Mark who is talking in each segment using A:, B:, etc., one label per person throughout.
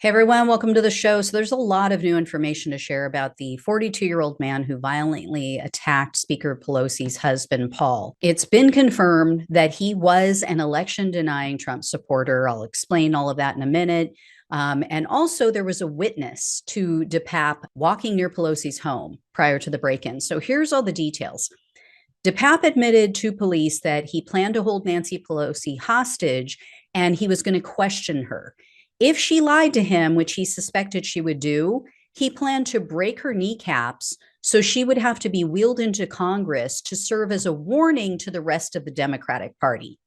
A: Hey everyone, welcome to the show. So, there's a lot of new information to share about the 42-year-old man who violently attacked Speaker Pelosi's husband, Paul. It's been confirmed that he was an election denying Trump supporter. I'll explain all of that in a minute. And also, there was a witness to DePape walking near Pelosi's home prior to the break in. So, here's all the details. DePape admitted to police that he planned to hold Nancy Pelosi hostage and he was going to question her. If she lied to him, which he suspected she would do, he planned to break her kneecaps so she would have to be wheeled into Congress to serve as a warning to the rest of the Democratic Party.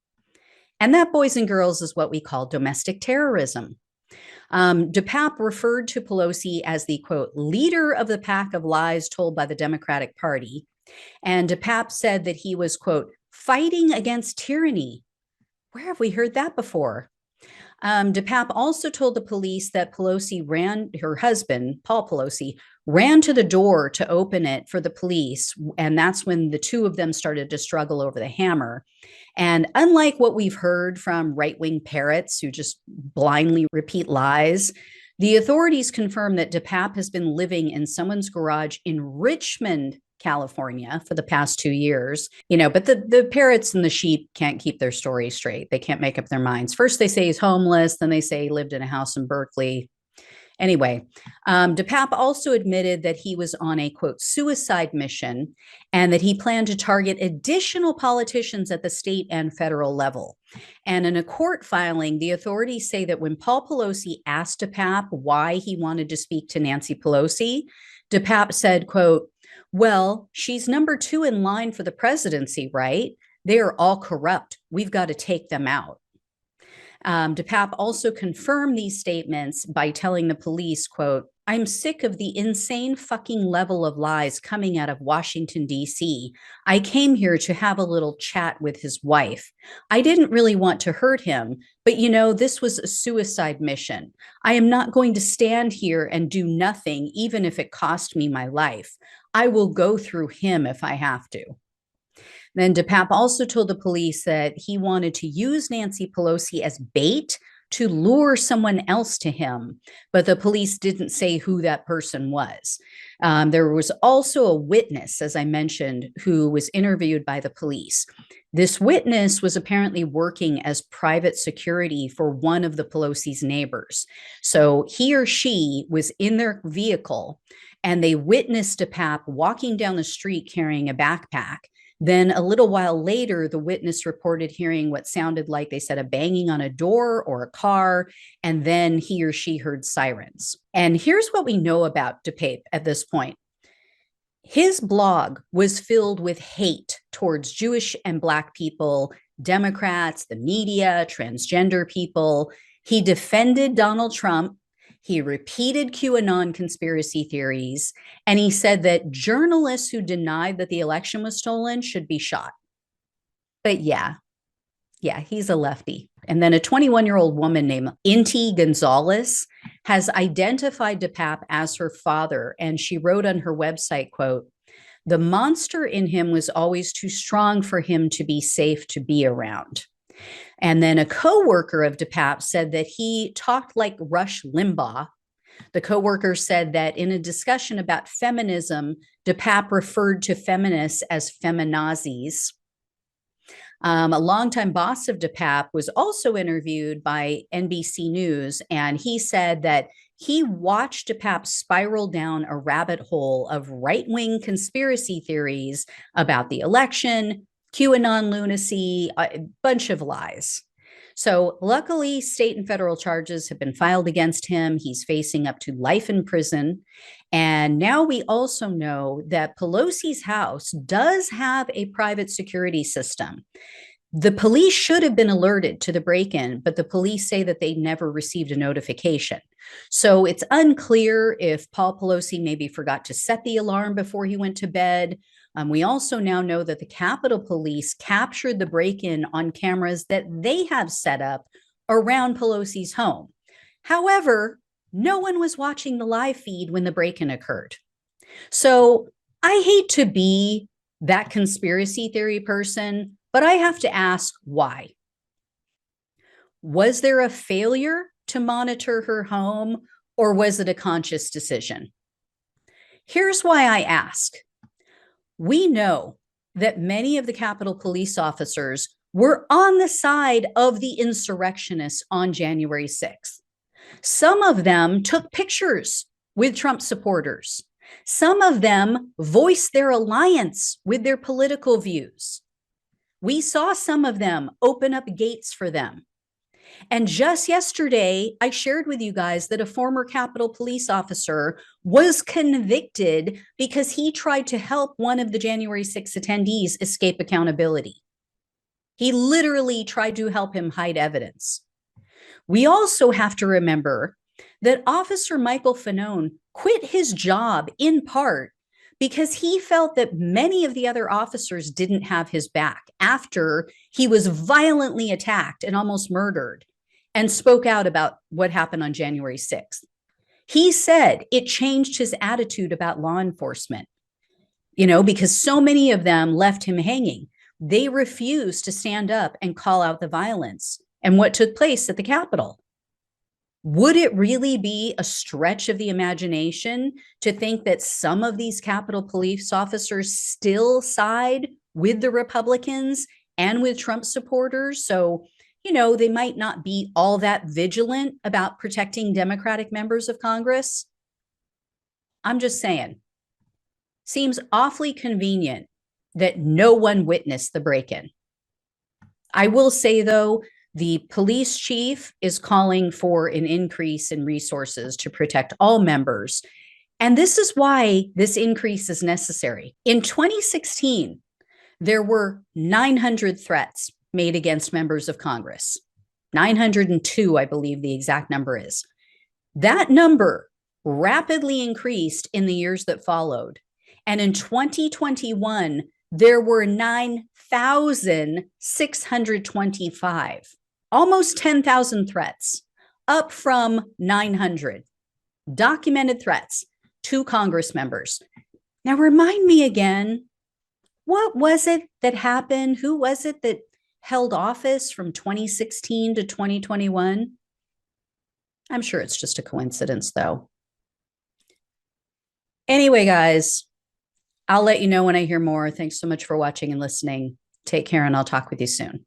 A: And that, boys and girls, is what we call domestic terrorism. DePape referred to Pelosi as the, quote, leader of the pack of lies told by the Democratic Party. And DePape said that he was, quote, fighting against tyranny. Where have we heard that before? DePape also told the police that her husband, Paul Pelosi, ran to the door to open it for the police. And that's when the two of them started to struggle over the hammer. And unlike what we've heard from right-wing parrots who just blindly repeat lies, the authorities confirmed that DePape has been living in someone's garage in Richmond, California for the past 2 years, but the parrots and the sheep can't keep their story straight. They can't make up their minds. First, they say he's homeless. Then they say he lived in a house in Berkeley. Anyway, DePape also admitted that he was on a, quote, suicide mission and that he planned to target additional politicians at the state and federal level. And in a court filing, the authorities say that when Paul Pelosi asked DePape why he wanted to speak to Nancy Pelosi, DePape said, quote, well, she's number 2 in line for the presidency, right? They are all corrupt. We've got to take them out. DePape also confirmed these statements by telling the police, quote, I'm sick of the insane fucking level of lies coming out of Washington, D.C. I came here to have a little chat with his wife. I didn't really want to hurt him, but this was a suicide mission. I am not going to stand here and do nothing, even if it cost me my life. I will go through him if I have to. Then DePape also told the police that he wanted to use Nancy Pelosi as bait to lure someone else to him, but the police didn't say who that person was. There was also a witness, as I mentioned, who was interviewed by the police. This witness was apparently working as private security for one of the Pelosi's neighbors. So he or she was in their vehicle and they witnessed DePape walking down the street carrying a backpack. Then a little while later, the witness reported hearing what sounded like, they said, a banging on a door or a car, and then he or she heard sirens. And here's what we know about DePape at this point. His blog was filled with hate towards Jewish and Black people, Democrats, the media, transgender people. He defended Donald Trump. He repeated QAnon conspiracy theories, and he said that journalists who denied that the election was stolen should be shot. But yeah, he's a lefty. And then a 21-year-old woman named Inti Gonzalez has identified DePape as her father, and she wrote on her website, quote, the monster in him was always too strong for him to be safe to be around. And then a co-worker of DePape said that he talked like Rush Limbaugh. The co-worker said that in a discussion about feminism, DePape referred to feminists as feminazis. A longtime boss of DePape was also interviewed by NBC News, and he said that he watched DePape spiral down a rabbit hole of right-wing conspiracy theories about the election, QAnon lunacy, a bunch of lies. So luckily, state and federal charges have been filed against him. He's facing up to life in prison. And now we also know that Pelosi's house does have a private security system. The police should have been alerted to the break-in, but the police say that they never received a notification. So it's unclear if Paul Pelosi maybe forgot to set the alarm before he went to bed. We also now know that the Capitol Police captured the break-in on cameras that they have set up around Pelosi's home. However, no one was watching the live feed when the break-in occurred. So I hate to be that conspiracy theory person, but I have to ask why. Was there a failure to monitor her home, or was it a conscious decision? Here's why I ask. We know that many of the Capitol Police officers were on the side of the insurrectionists on January 6th. Some of them took pictures with Trump supporters. Some of them voiced their alliance with their political views. We saw some of them open up gates for them. And just yesterday, I shared with you guys that a former Capitol Police officer was convicted because he tried to help one of the January 6 attendees escape accountability. He literally tried to help him hide evidence. We also have to remember that Officer Michael Fanone quit his job in part because he felt that many of the other officers didn't have his back after he was violently attacked and almost murdered and spoke out about what happened on January 6th. He said it changed his attitude about law enforcement, because so many of them left him hanging. They refused to stand up and call out the violence and what took place at the Capitol. Would it really be a stretch of the imagination to think that some of these Capitol Police officers still side with the Republicans and with Trump supporters? So, they might not be all that vigilant about protecting Democratic members of Congress. I'm just saying, seems awfully convenient that no one witnessed the break-in. I will say, though, the police chief is calling for an increase in resources to protect all members. And this is why this increase is necessary. In 2016, there were 900 threats made against members of Congress. 902, I believe the exact number is. That number rapidly increased in the years that followed. And in 2021, there were 9,625. Almost 10,000 threats, up from 900 documented threats to Congress members. Now, remind me again, what was it that happened? Who was it that held office from 2016 to 2021? I'm sure it's just a coincidence, though. Anyway, guys, I'll let you know when I hear more. Thanks so much for watching and listening. Take care, and I'll talk with you soon.